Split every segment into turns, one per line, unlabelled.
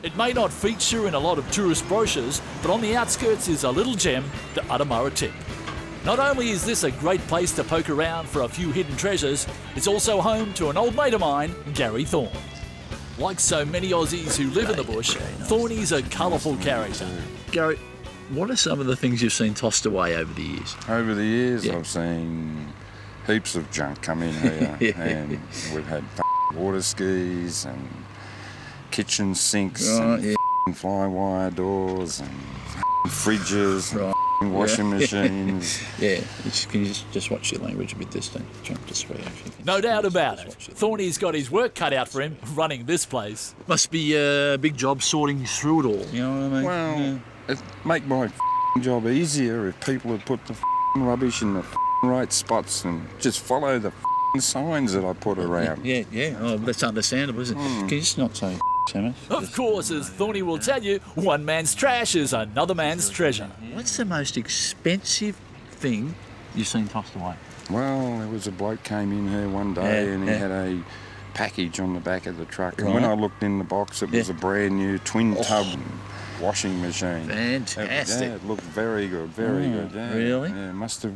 It may not feature in a lot of tourist brochures, but on the outskirts is a little gem, the Mundara Tip. Not only is this a great place to poke around for a few hidden treasures, it's also home to an old mate of mine, Gary Thorne. Like so many Aussies who live in the bush, Thorny's a colourful character.
Gary, what are some of the things you've seen tossed away over the years?
Over the years, I've seen heaps of junk come in here, and we've had water skis and kitchen sinks and fly wire doors and fridges and washing machines.
Can you just watch your language a bit this time?
No doubt about it. Thorny's got his work cut out for him running this place.
Must be a big job sorting through it all, you know what I mean?
Well, it'd make my job easier if people had put the rubbish in the right spots and just follow the signs that I put around.
Yeah. Oh, that's understandable, isn't it? Can you just not say so much?
Of course, as Thorny will tell you, one man's trash is another man's treasure.
What's the most expensive thing you've seen tossed away?
Well, there was a bloke came in here one day and he had a package on the back of the truck. And when I looked in the box, it was a brand new twin tub washing machine.
Fantastic.
It looked very good, very good. Yeah,
really?
Yeah, it must have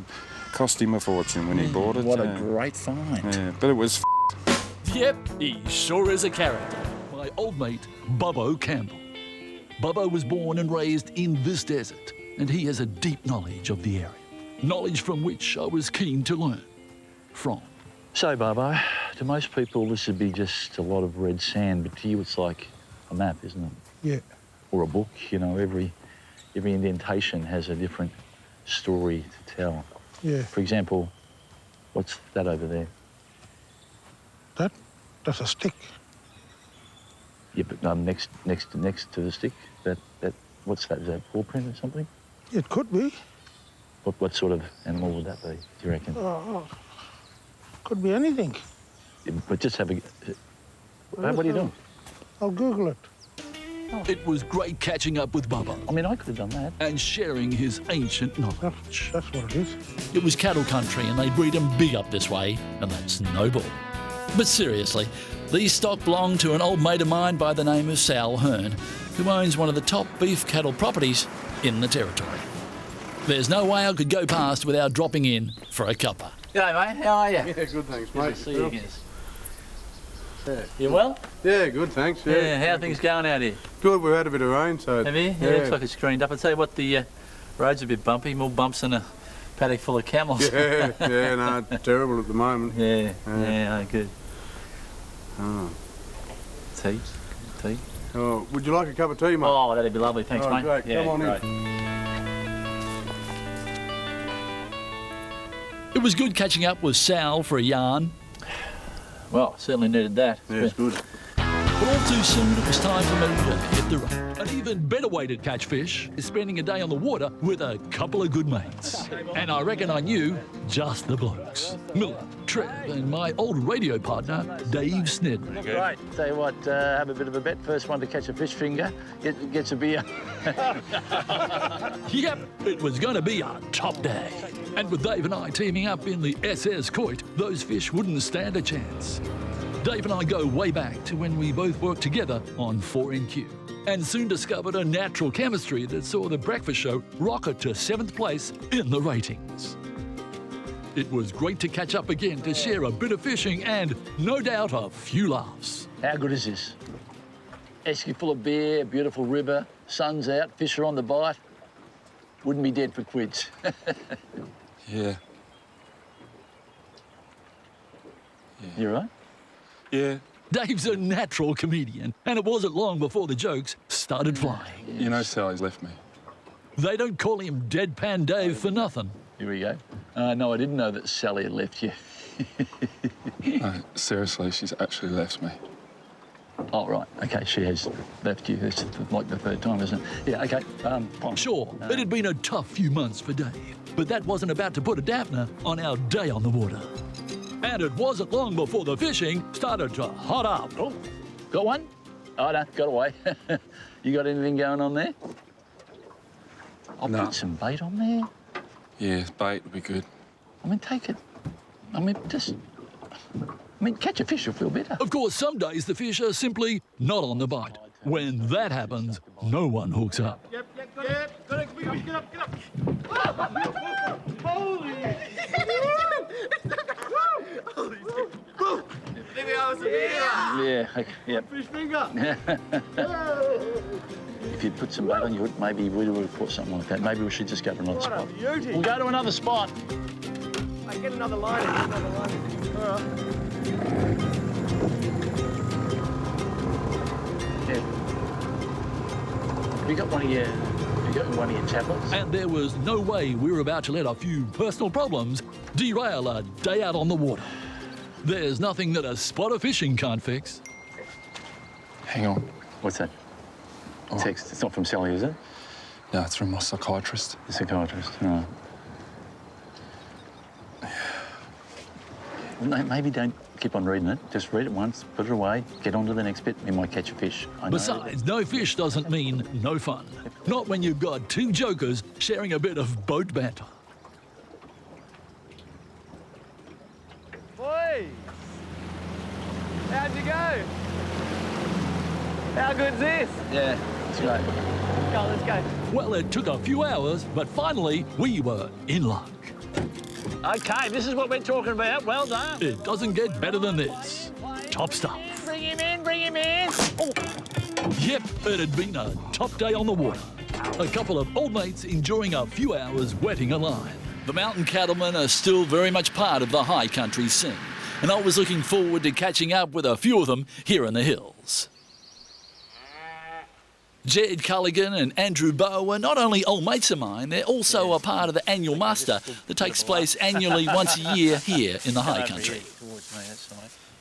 cost him a fortune when he bought it.
What a great find.
Yeah, but it was
Yep, he sure is a character.
My old mate, Bubba Campbell. Bubba was born and raised in this desert, and he has a deep knowledge of the area. Knowledge from which I was keen to learn from.
So, Bubba, to most people this would be just a lot of red sand, but to you it's like a map, isn't it?
Yeah.
Or a book, you know, every indentation has a different story to tell.
Yeah.
For example, what's that over there?
That's a stick.
Yeah, but next to the stick, that what's that? Is that a paw print or something?
It could be.
What sort of animal would that be, do you reckon?
Could be anything.
Yeah, but just have a... What are you doing?
I'll Google it.
It was great catching up with Bubba
I mean, I could have done that.
and sharing his ancient knowledge.
That's what it is.
It was cattle country and they breed them big up this way, and that's no bull. But seriously, these stock belong to an old mate of mine by the name of Sal Hearn, who owns one of the top beef cattle properties in the territory. There's no way I could go past without dropping in for a cuppa.
G'day, mate. How are you?
Yeah, good, thanks, mate.
Good to see you again. Yeah. You well?
Yeah, good, thanks. Yeah.
How are things going out here?
Good, we've had a bit of rain, so...
Have you? Yeah, looks like it's screened up. I'll tell you what, the road's a bit bumpy, more bumps than a paddock full of camels.
Yeah, no, it's terrible at the moment.
Yeah, good.
Oh.
Tea?
Oh, would you like a cup of tea, mate?
Oh, that'd be lovely. Thanks, mate.
Great.
Yeah,
Come on
great.
in.
It was good catching up with Sal for a yarn,
Well, certainly needed that.
Yeah, it's good.
but all too soon it was time for me to hit the road.
An even better way to catch fish is spending a day on the water with a couple of good mates. And I reckon I knew just the blokes. Miller, Trev, and my old radio partner, Dave Snedman.
Right, tell you what, have a bit of a bet. First one to catch a fish finger gets a beer.
Yep, it was going to be a top day. And with Dave and I teaming up in the SS Coight, those fish wouldn't stand a chance. Dave and I go way back to when we both worked together on 4NQ and soon discovered a natural chemistry that saw the breakfast show rocket to 7th place in the ratings. It was great to catch up again to share a bit of fishing and, no doubt, a few laughs.
How good is this? Esky full of beer, beautiful river, sun's out, fish are on the bite. Wouldn't be dead for quids.
yeah.
You right?
Yeah.
Dave's a natural comedian, and it wasn't long before the jokes started flying.
You know Sally's left me.
They don't call him Deadpan Dave for nothing.
Here we go. No, I didn't know that Sally had left you.
No, seriously, she's actually left me.
Oh, right. OK, she has left you. It's like the third time, isn't it? Yeah, OK, fine.
Sure, it had been a tough few months for Dave, but that wasn't about to put a dampener on our day on the water. And it wasn't long before the fishing started to hot up.
Oh, got one? Oh, no, got away. You got anything going on there? I'll put some bait on there.
Yeah, bait would be good.
I mean, take it. I mean, catch a fish, you'll feel better.
Of course, some days the fish are simply not on the bite. When that happens, no one hooks up.
Get up, get up. Holy!
Yeah, yep.
Fish finger!
If you'd put some bait on your hook, maybe we would have caught something like that. Maybe we should just go to another spot. We'll go to another spot.
Hey, get another line. All right.
Yeah. Have you got one of your tablets?
And there was no way we were about to let a few personal problems derail a day out on the water. There's nothing that a spot of fishing can't fix.
Hang on.
What's that?
Oh.
Text. It's not from Sally, is it?
No, it's from my psychiatrist.
The psychiatrist. Oh. Well, maybe don't keep on reading it. Just read it once, put it away, get on to the next bit. You might catch a fish.
Besides, no fish doesn't mean no fun. Not when you've got two jokers sharing a bit of boat banter.
Boys! How'd you go? How good's this?
Yeah, it's great.
Let's go.
Well, it took a few hours, but finally we were in luck.
Okay, this is what we're talking about. Well done.
It doesn't get better than this. Top stuff.
Bring him in. Oh.
Yep, it had been a top day on the water. A couple of old mates enjoying a few hours wetting a line.
The mountain cattlemen are still very much part of the high country scene, and I was looking forward to catching up with a few of them here in the hills. Jed Culligan and Andrew Bow are not only old mates of mine, they're also a part of the annual muster that takes place annually once a year here in the high country.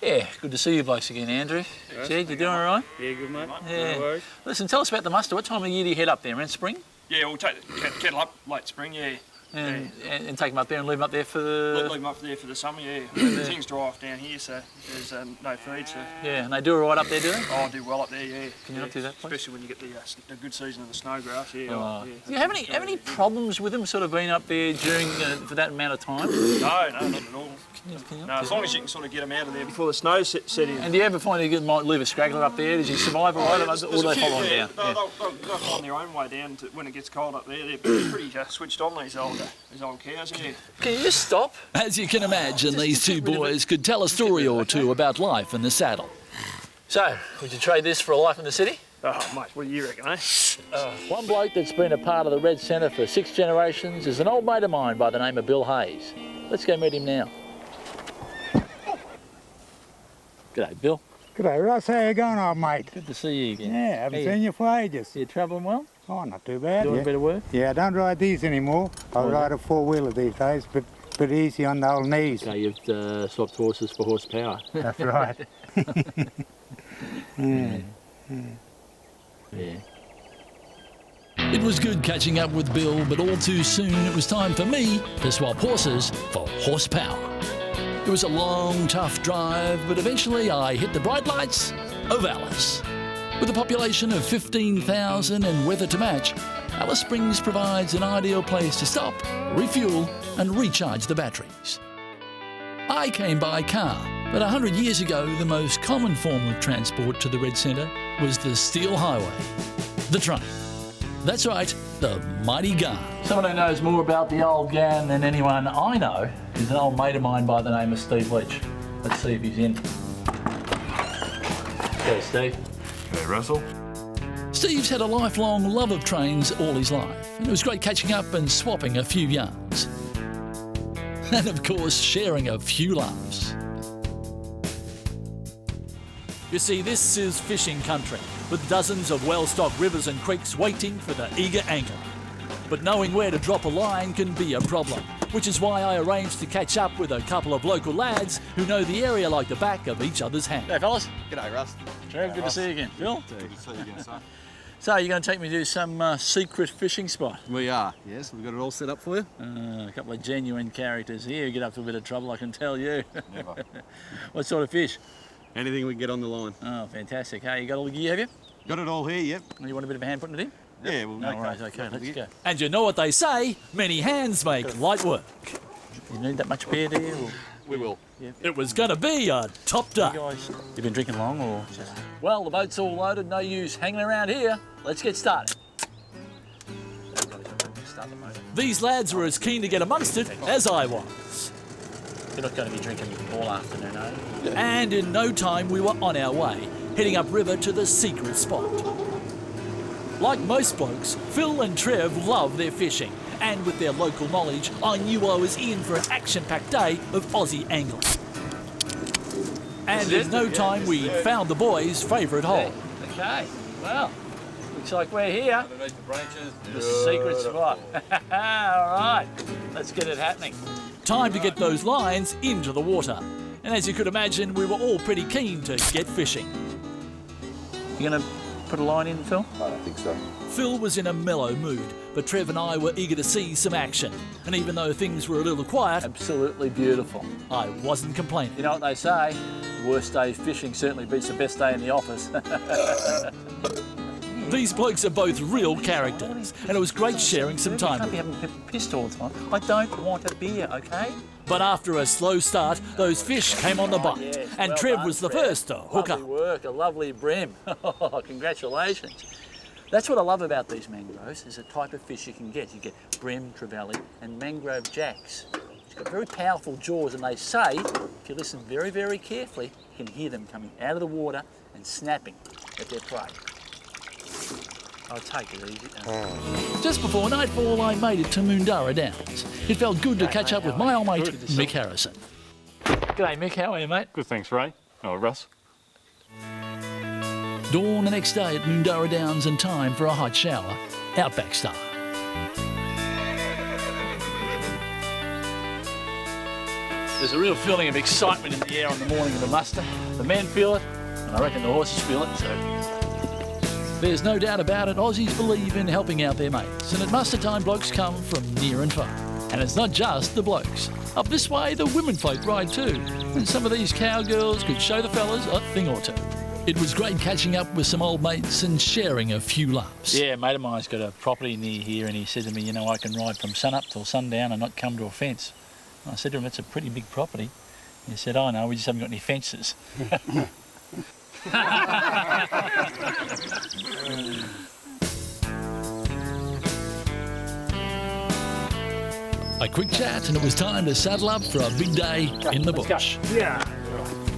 Yeah, good to see you blokes again, Andrew. Jed, you doing all right?
Yeah, good mate.
Yeah.
No worries.
Listen, tell us about the muster. What time of year do you head up there, in spring?
Yeah, we'll take the cattle up late spring, yeah.
And take them up there and leave them up there for the...
Leave them up there for the summer, yeah. Things dry off down here, so there's no feed, so...
Yeah, and they do all right up there, do they?
Oh, I do well up there, yeah.
Can you not do that, please?
Especially when you get the good season of the snowgrass, yeah.
Oh.
Yeah.
Do you have any problems with them sort of being up there during for that amount of time?
No, not at all.
Can you
No, as long as you can sort of get them out of there before the snow set in.
And do you ever find you might leave a straggler up there? Does he survive all right? Or
There's
they
a few,
follow him
yeah.
down?
They'll find their own way down to when it gets cold up there. They're pretty switched on, these old cows, yeah.
Can you just stop?
As you can imagine, these two boys could tell a story or two about life in the saddle.
So, would you trade this for a life in the city?
Oh, mate, what do you reckon, eh?
One bloke that's been a part of the Red Centre for 6 generations is an old mate of mine by the name of Bill Hayes. Let's go meet him now. G'day, Bill.
G'day, Russ. How you going, old mate?
Good to see you again.
Yeah, haven't seen you for ages.
You travelling well?
Oh, not too bad.
Doing a bit of work?
Yeah, I don't ride these anymore. I ride a four-wheeler these days, but bit easy on the old knees.
So you've swapped horses for horsepower.
That's right.
Yeah.
It was good catching up with Bill, but all too soon it was time for me to swap horses for horsepower. It was a long, tough drive, but eventually I hit the bright lights of Alice. With a population of 15,000 and weather to match, Alice Springs provides an ideal place to stop, refuel and recharge the batteries. I came by car, but 100 years ago the most common form of transport to the Red Centre was the steel highway, the train. That's right, the mighty gun.
Someone who knows more about the old gun than anyone I know is an old mate of mine by the name of Steve Leach. Let's see if he's in. Okay, Steve.
Hey, Russell.
Steve's had a lifelong love of trains all his life, and it was great catching up and swapping a few yarns. And of course, sharing a few laughs.
You see, this is fishing country, with dozens of well-stocked rivers and creeks waiting for the eager angler. But knowing where to drop a line can be a problem, which is why I arranged to catch up with a couple of local lads who know the area like the back of each other's hand.
Hey, fellas.
G'day, Russ.
Trev, good to see you again. Phil?
Good to see you again, son.
So, you're going to take me to some secret fishing spot?
We are, yes. We've got it all set up for you.
A couple of genuine characters here who get up to a bit of trouble, I can tell you.
Never.
What sort of fish?
Anything we can get on the line.
Oh, fantastic. Hey, you got all the gear, have you?
Got it all here, yep.
You want a bit of a hand putting it in?
Yeah, we'll
No
make
worries, okay, let's go.
And you know what they say, many hands make light work.
You need that much beer, do you?
We will. It was going to be a top day.
You been drinking long or? Well, the boat's all loaded, no use hanging around here. Let's get started.
These lads were as keen to get amongst it as I was.
You're not going to be drinking all afternoon, are you?
And in no time we were on our way, heading upriver to the secret spot. Like most blokes, Phil and Trev love their fishing, and with their local knowledge, I knew I was in for an action-packed day of Aussie angling. And in no time we'd found the boys' favourite hole.
Okay, well, looks like we're here.
Underneath the branches.
The secret spot. All right, let's get it happening.
Time to get those lines into the water. And as you could imagine, we were all pretty keen to get fishing.
You going to put a line in, Phil?
I don't think so.
Phil was in a mellow mood, but Trev and I were eager to see some action. And even though things were a little quiet,
Absolutely beautiful.
I wasn't complaining.
You know what they say? The worst day fishing certainly beats the best day in the office.
These blokes are both real characters, and it was great sharing some time
You
with
can't
them.
be having pissed all the time. I don't want a beer, okay?
But after a slow start, those fish came on the bite,
Yes,
and
well
Trev
done,
was the
Trev.
first to hook
Lovely
up.
work, a lovely brim. Congratulations. That's what I love about these mangroves. There's a type of fish you can get. You get brim, trevally, and mangrove jacks. It's got very powerful jaws, and they say, if you listen very, very carefully, you can hear them coming out of the water and snapping at their prey. I'll take it easy.
Just before nightfall, I made it to Mundara Downs. It felt good to catch up with my old mate, Mick Harrison.
G'day, Mick. How are you, mate?
Good, thanks, Ray. Oh, Russ.
Dawn the next day at Mundara Downs and time for a hot shower, Outback style.
There's a real feeling of excitement in the air on the morning of the muster. The men feel it, and I reckon the horses feel it too.
There's no doubt about it, Aussies believe in helping out their mates, and at muster time blokes come from near and far. And it's not just the blokes. Up this way, the women folk ride too, and some of these cowgirls could show the fellas a thing or two. It was great catching up with some old mates and sharing a few laughs.
Yeah, a mate of mine's got a property near here, and he said to me, you know, I can ride from sun up till sundown and not come to a fence. And I said to him, it's a pretty big property. He said, oh no, we just haven't got any fences.
A quick chat and it was time to saddle up for a big day in the bush.
Yeah.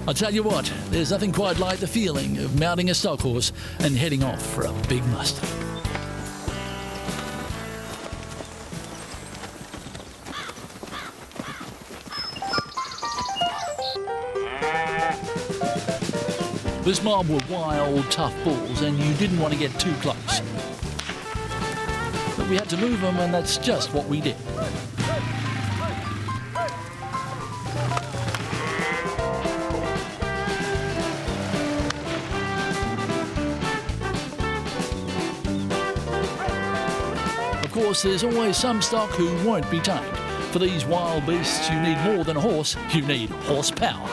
I'll tell you what, there's nothing quite like the feeling of mounting a stock horse and heading off for a big muster. This mob were wild, tough bulls, and you didn't want to get too close. But we had to move them, and that's just what we did. Of course, there's always some stock who won't be tamed. For these wild beasts, you need more than a horse, you need horsepower.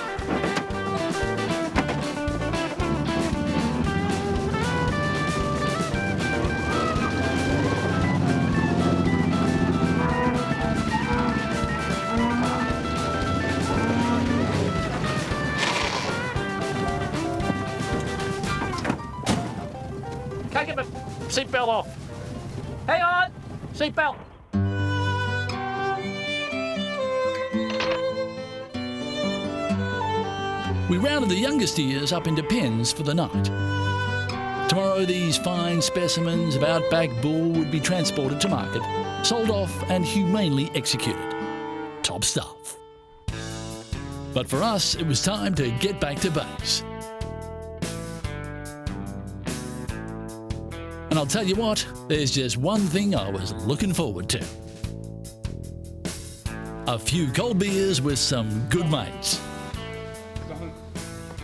Can't get my seatbelt off. Hang on, seatbelt.
We rounded the youngest ears up into pens for the night. Tomorrow, these fine specimens of Outback bull would be transported to market, sold off and humanely executed. Top stuff. But for us, it was time to get back to base. And I'll tell you what, there's just one thing I was looking forward to. A few cold beers with some good mates.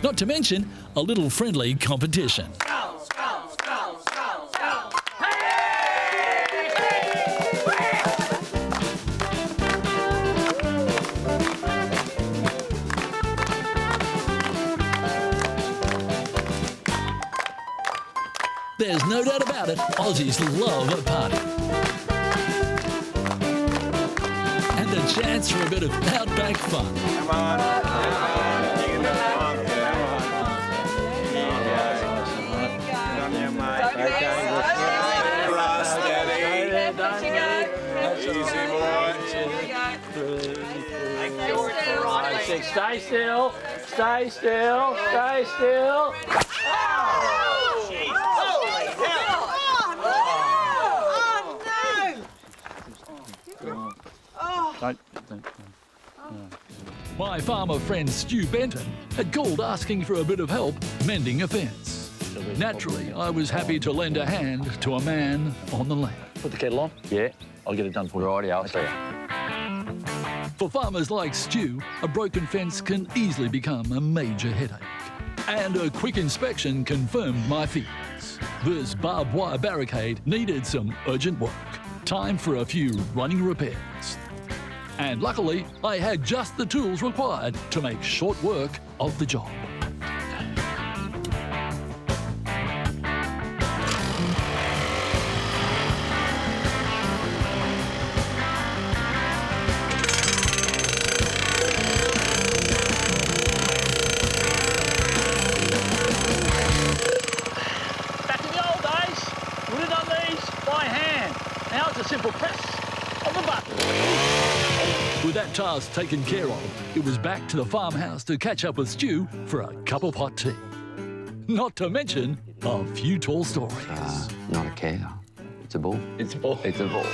Not to mention a little friendly competition. There's no doubt about it, Aussies love a party. And
a chance for a bit of outback fun.
Come on. You can do it.
Stay still, stay still, stay still.
My farmer friend Stu Benton had called asking for a bit of help mending a fence. Naturally, I was happy to lend a hand to a man on the land.
Put the kettle on? Yeah, I'll get it done for you.
Righty, I'll see you.
For farmers like Stu, a broken fence can easily become a major headache. And a quick inspection confirmed my fears. This barbed wire barricade needed some urgent work. Time for a few running repairs. And luckily, I had just the tools required to make short work of the job.
Back in the old days, would have done these by hand. Now it's a simple press of the button.
With that task taken care of, it was back to the farmhouse to catch up with Stu for a cup of hot tea. Not to mention a few tall stories.
Not a cow. It's a bull.
It's a ball.
It's a bull.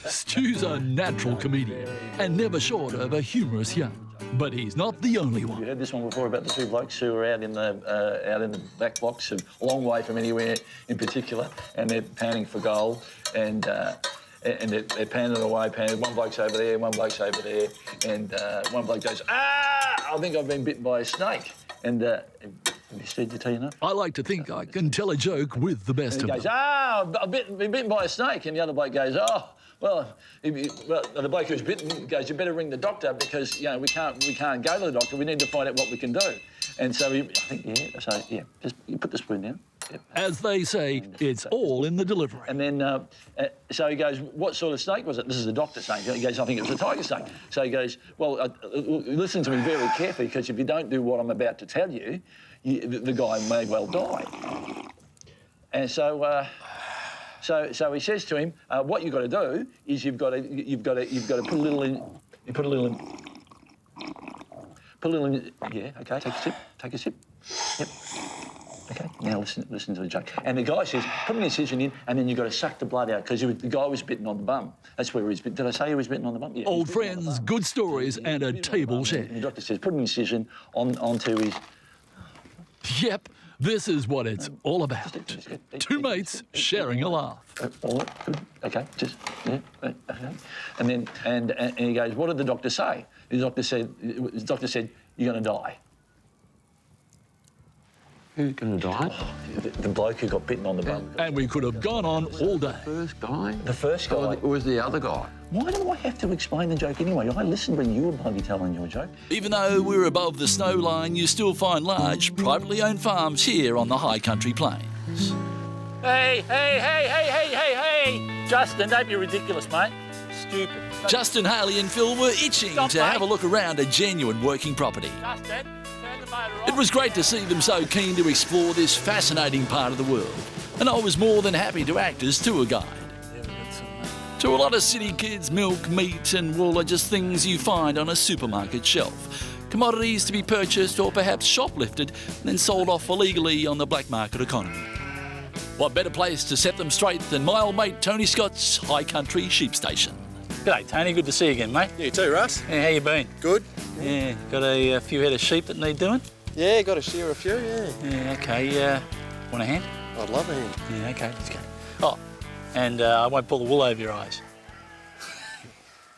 Stu's a natural comedian and never short of a humorous yarn. But he's not the only one.
You heard this one before about the two blokes who were out in the back blocks, a long way from anywhere in particular, and they're panning for gold, and they're panning away, panning. One bloke's over there, one bloke's over there, and one bloke goes, "Ah, I think I've been bitten by a snake," and. Have you said to tell you enough?
I like to think I can tell a joke with the best
And
of
he goes,
them.
I've been bitten by a snake. And the other bloke goes, oh, well, the bloke who's bitten goes, you better ring the doctor because, you know, we can't go to the doctor. We need to find out what we can do. And so I think, just you put the spoon down. Yep.
As they say, it's all in the delivery.
And then, so he goes, what sort of snake was it? This is the doctor saying. He goes, I think it was a tiger snake. So he goes, well, listen to me very carefully because if you don't do what I'm about to tell you, the guy may well die. And so he says to him, what you've got to do is you've got to put a little in. You put a little in. Put a little in. Yeah. Okay. Take a sip. Yep. Okay, now listen to the joke. And the guy says, put an incision in, and then you've got to suck the blood out, because the guy was bitten on the bum. That's where he was bitten. Did I say he was bitten on the bum? Yeah.
Old friends, good stories, and a table shared.
And the doctor says, put an incision onto his...
Yep, this is what it's all about. Two mates sharing a laugh.
Okay, just, yeah, okay. And he goes, what did the doctor say? The doctor said, you're going to die.
Who's going to die?
The bloke who got bitten on the bum.
And we could have gone on all day.
First guy?
The first guy.
Or was the other guy?
Why do I have to explain the joke anyway? I listened when you were bloody telling your joke.
Even though we're above the snow line, you still find large, privately owned farms here on the high country plains.
Hey! Justin, don't be ridiculous, mate. Stupid.
Justin, Haley and Phil were itching to have a look around a genuine working property.
Justin, turn the motor off.
It was great to see them so keen to explore this fascinating part of the world, and I was more than happy to act as tour guide. To a lot of city kids, milk, meat and wool are just things you find on a supermarket shelf. Commodities to be purchased or perhaps shoplifted and then sold off illegally on the black market economy. What better place to set them straight than my old mate Tony Scott's High Country Sheep Station.
G'day, Tony. Good to see you again, mate.
You too, Russ.
Yeah, how you been?
Good.
Yeah, got a few head of sheep that need doing?
Yeah, got to shear a few, yeah.
Yeah, okay. Want a hand?
I'd love a hand.
Yeah, okay, let's go. Oh, and I won't pull the wool over your eyes.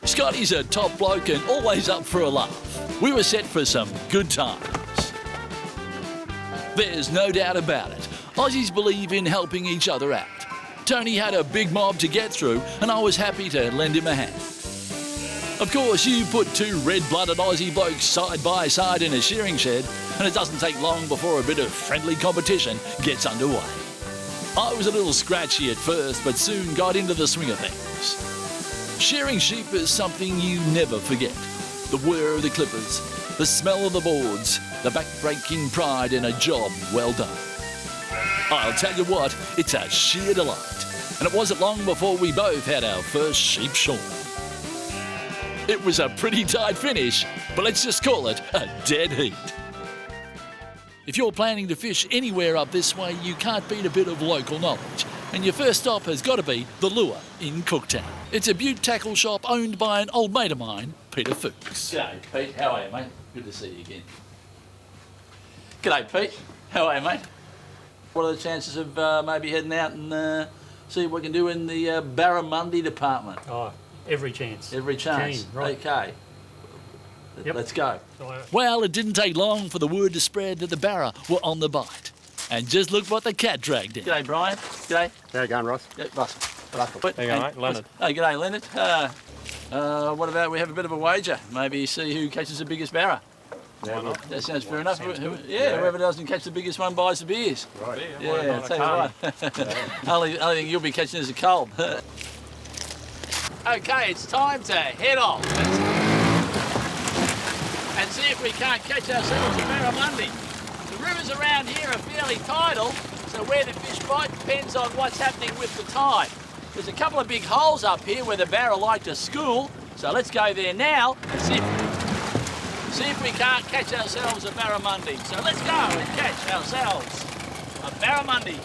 Scotty's a top bloke and always up for a laugh. We were set for some good times. There's no doubt about it. Aussies believe in helping each other out. Tony had a big mob to get through and I was happy to lend him a hand. Of course, you put two red-blooded Aussie blokes side by side in a shearing shed and it doesn't take long before a bit of friendly competition gets underway. I was a little scratchy at first, but soon got into the swing of things.
Shearing sheep is something you never forget. The whir of the clippers, the smell of the boards, the back-breaking pride in a job well done. I'll tell you what, it's a sheer delight. And it wasn't long before we both had our first sheep shorn. It was a pretty tight finish, but let's just call it a dead heat. If you're planning to fish anywhere up this way, you can't beat a bit of local knowledge. And your first stop has got to be The Lure in Cooktown. It's a butte tackle shop owned by an old mate of mine, Peter Fuchs.
G'day, Pete. How are you, mate? Good to see you again. G'day, Pete. How are you, mate? What are the chances of maybe heading out and see what we can do in the Barramundi department?
Oh, every chance.
Every chance.
Keen, right.
Okay.
Yep.
Let's go.
Well, it didn't take long for the word to spread that the Barra were on the bite. And just look what the cat dragged in.
G'day, Brian. G'day.
How you going, Ross?
Yeah, Russell.
How you going, mate? Leonard.
Hey, g'day, Leonard. What about we have a bit of a wager? Maybe see who catches the biggest Barra.
Why not?
That sounds fair enough.
Yeah.
Whoever doesn't catch the biggest one buys the beers.
Right.
Yeah, I'll tell you what. Only thing you'll be catching is a cold. Okay, it's time to head off and see if we can't catch ourselves a Barramundi. The rivers around here are fairly tidal, so where the fish bite depends on what's happening with the tide. There's a couple of big holes up here where the Barra like to school, so let's go there now and see if we can't catch ourselves a Barramundi. So let's go and catch ourselves a Barramundi.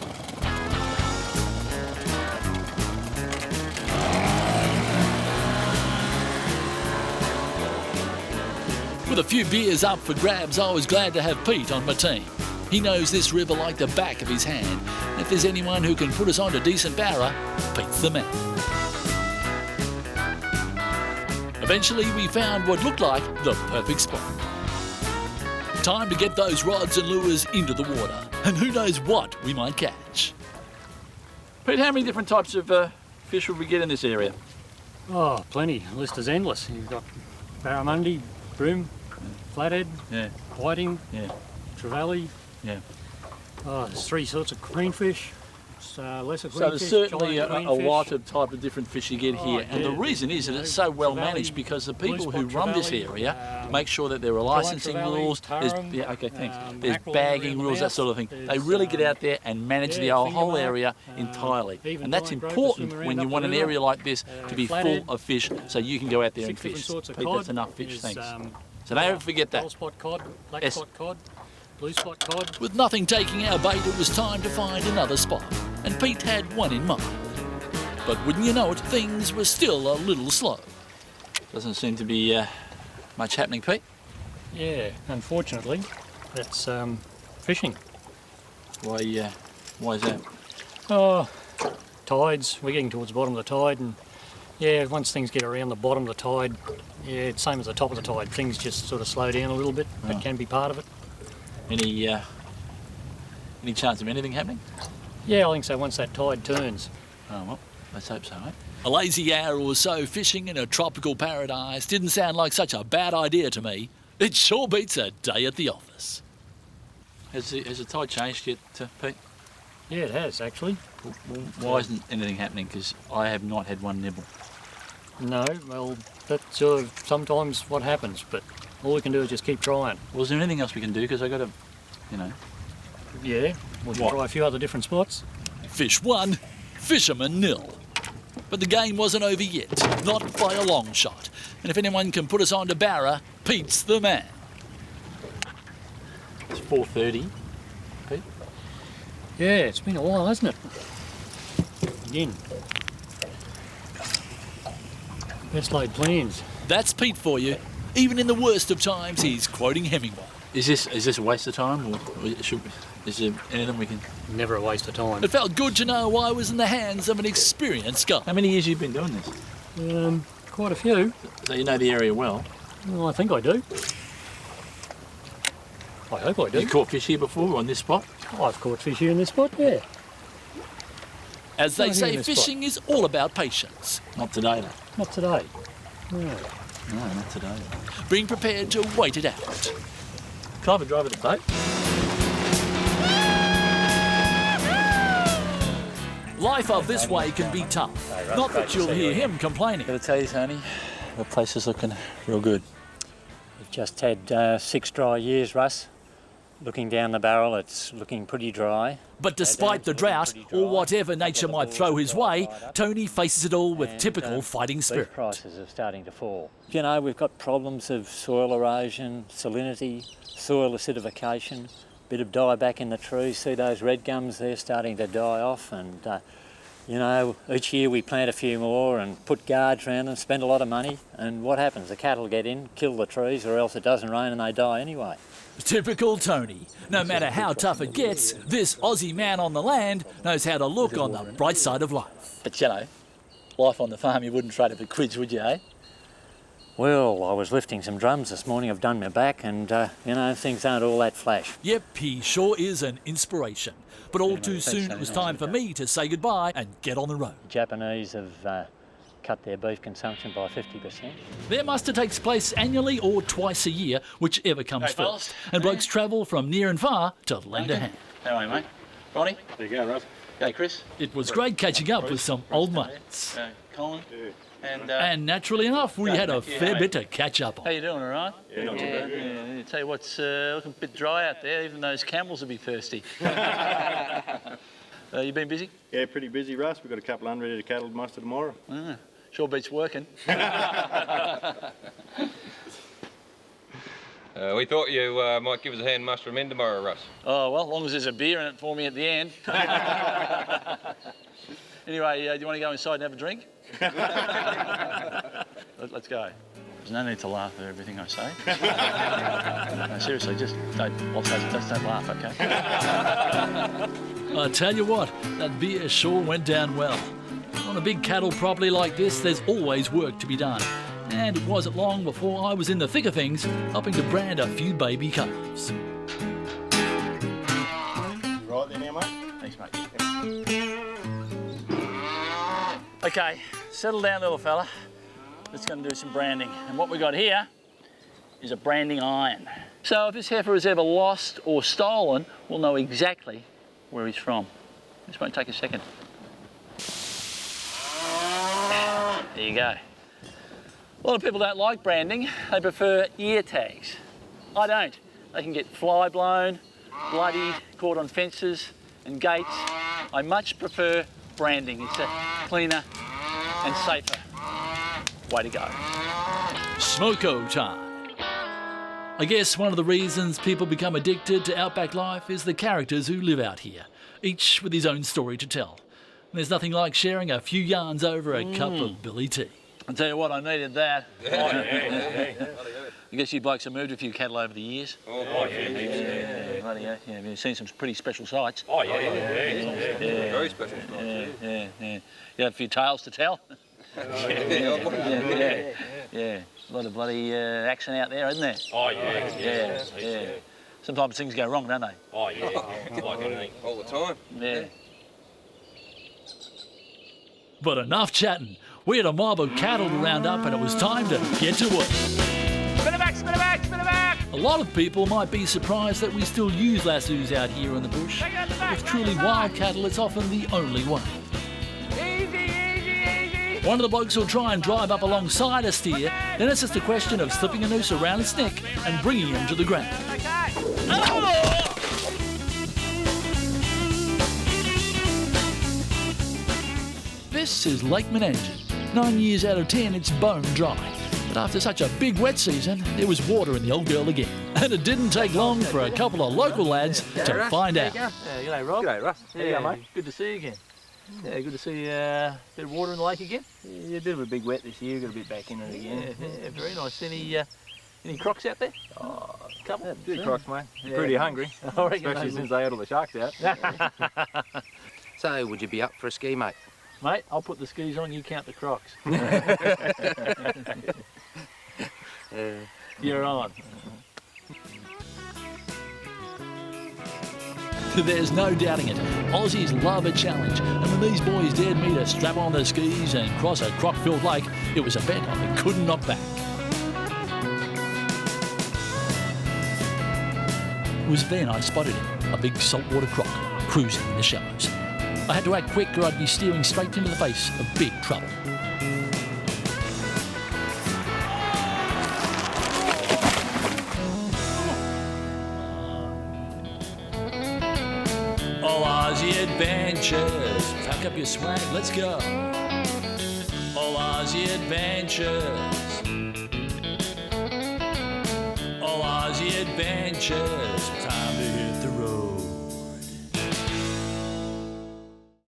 With a few beers up for grabs, I was glad to have Pete on my team. He knows this river like the back of his hand. And if there's anyone who can put us on to decent Barra, Pete's the man. Eventually, we found what looked like the perfect spot. Time to get those rods and lures into the water. And who knows what we might catch.
Pete, how many different types of fish would we get in this area?
Oh, plenty. The list is endless. You've got barramundi, bream, flathead, whiting, trevally.
Yeah.
Oh, there's 3 sorts of queenfish. Lesser
So
queenfish,
there's certainly a
giant
lot
queenfish.
of type of different fish you get here, and the reason is that it's so well managed because the people who run this area make sure that there are licensing rules. There's There's bagging rules, that sort of thing. They really get out there and manage the whole area entirely, and that's important when you want an area like this to be full of fish, so you can go out there and fish. Pete, that's enough fish, thanks. So don't ever forget that.
Spot cod, black spot cod, blue spot cod.
With nothing taking our bait, it was time to find another spot. And Pete had one in mind. But wouldn't you know it, things were still a little slow.
Doesn't seem to be much happening, Pete.
Yeah, unfortunately, that's fishing.
Why is that?
Oh, tides. We're getting towards the bottom of the tide, and yeah, once things get around the bottom of the tide, yeah, it's same as the top of the tide. Things just sort of slow down a little bit. That can be part of it.
Any chance of anything happening?
Yeah, I think so. Once that tide turns.
Oh well, let's hope so, mate.
A lazy hour or so fishing in a tropical paradise didn't sound like such a bad idea to me. It sure beats a day at the office.
Has the tide changed yet, Pete?
Yeah, it has actually.
Why isn't anything happening? Because I have not had one nibble.
No, well, that's sort of sometimes what happens, but all we can do is just keep trying.
Well, is there anything else we can do? Because I got to,
Yeah, we can try a few other different spots.
Fish 1, fisherman 0. But the game wasn't over yet, not by a long shot. And if anyone can put us on to Barra, Pete's the man.
It's 4:30, Pete.
Yeah, it's been a while, hasn't it? Again. Best laid plans.
That's Pete for you. Even in the worst of times, he's quoting Hemingway.
Is this a waste of time, or is there anything we can?
Never a waste of time.
It felt good to know I was in the hands of an experienced guy.
How many years have you been doing this?
Quite a few.
So you know the area well.
Well, I think I do. I hope I do.
You caught fish here before on this spot?
I've caught fish here in this spot, yeah.
As they say, fishing is all about patience.
Not today, though.
Not today. No.
No, not today.
Being prepared to wait it out.
Can I have a drive of the boat?
Life up this way can be tough. Not that you'll hear him complaining.
Gotta tell you, Tony, the place is looking real good.
We've just had 6 dry years, Russ. Looking down the barrel, it's looking pretty dry.
But despite the drought, or whatever nature might throw his way, Tony faces it all with typical fighting spirit.
Beef prices are starting to fall. You know, we've got problems of soil erosion, salinity, soil acidification, bit of dieback in the trees. See those red gums, they're starting to die off, and you know, each year we plant a few more and put guards around them, spend a lot of money, and what happens? The cattle get in, kill the trees, or else it doesn't rain and they die anyway.
Typical Tony. No matter how tough it gets, this Aussie man on the land knows how to look on the bright side of life.
But you know, life on the farm, you wouldn't trade it for quids, would you, eh?
Well, I was lifting some drums this morning, I've done my back, and you know, things aren't all that flash.
Yep, he sure is an inspiration. But all too soon it was time for me to say goodbye and get on the road.
The Japanese have cut their beef consumption by 50%.
Their muster takes place annually or twice a year, whichever comes first. And blokes travel from near and far to lend a hand.
How are you, mate? Ronnie?
There you go, Russ.
Hey, Chris?
It was great catching up with some old mates.
Colin?
And naturally enough, we had a fair bit to catch up
How
on.
you doing, all right?
Yeah, not too bad.
Yeah, tell you what's looking a bit dry out there, even those camels will be thirsty. You been busy?
Yeah, pretty busy, Russ. We've got a couple hundred of cattle to muster tomorrow.
Sure beats working.
We thought you might give us a hand muster them in tomorrow, Russ.
Oh, well, as long as there's a beer in it for me at the end. Anyway, do you want to go inside and have a drink? Let's go. There's no need to laugh at everything I say. No, seriously, just don't laugh, okay?
I tell you what, that beer sure went down well. On a big cattle property like this, there's always work to be done. And it wasn't long before I was in the thick of things, helping to brand a few baby calves.
You right there now, mate?
Thanks, mate. Okay, settle down, little fella. Let's go and do some branding. And what we got here is a branding iron. So if this heifer is ever lost or stolen, we'll know exactly where he's from. This won't take a second. There you go. A lot of people don't like branding. They prefer ear tags. I don't. They can get fly blown, bloodied, caught on fences and gates. I much prefer branding. It's a cleaner and safer way to go.
Smoko time. I guess one of the reasons people become addicted to outback life is the characters who live out here, each with his own story to tell. And there's nothing like sharing a few yarns over a cup of billy tea.
I'll tell you what, I needed that. I guess you blokes have moved a few cattle over the years. Yeah. Bloody hell. Yeah, you've seen some pretty special sights.
Very special.
Yeah. You had a few tales to tell. Yeah. A lot of bloody action out there, isn't there? Yeah. Sometimes things go wrong, don't they?
Like anything. All the time.
Yeah.
But enough chatting. We had a mob of cattle to round up and it was time to get to work.
Spin it back, spin it back, spin it back!
A lot of people might be surprised that we still use lassos out here in the bush. But with truly wild cattle, it's often the only way.
Easy.
One of the blokes will try and drive up alongside a steer, then it's just a question of slipping a noose around its neck and bringing him to the ground.
Okay.
This is Lake Menangen. 9 years out of 10, it's bone dry. But after such a big wet season, there was water in the old girl again. And it didn't take long for a couple of local lads to find out.
G'day, Rob.
G'day, Russ. How you going, mate?
Good to see you again. Yeah, good to see a bit of water in the lake again.
Yeah, a bit of a big wet this year. Got a bit back in it again.
Yeah, very nice. Any crocs out there?
Oh,
Couple.
few crocs, mate. They're pretty hungry,
I reckon
especially
they
since they had all the sharks out.
So, would you be up for a ski, mate?
Mate, I'll put the skis on, you count the crocs. You're on.
There's no doubting it. Aussies love a challenge, and when these boys dared me to strap on the skis and cross a croc-filled lake, it was a bet I couldn't knock back. It was then I spotted him, a big saltwater croc, cruising in the shallows. I had to act quick or I'd be steering straight into the face of big trouble. All Aussie Adventures, pack up your swag, let's go. All Aussie Adventures. All Aussie Adventures, time to hit the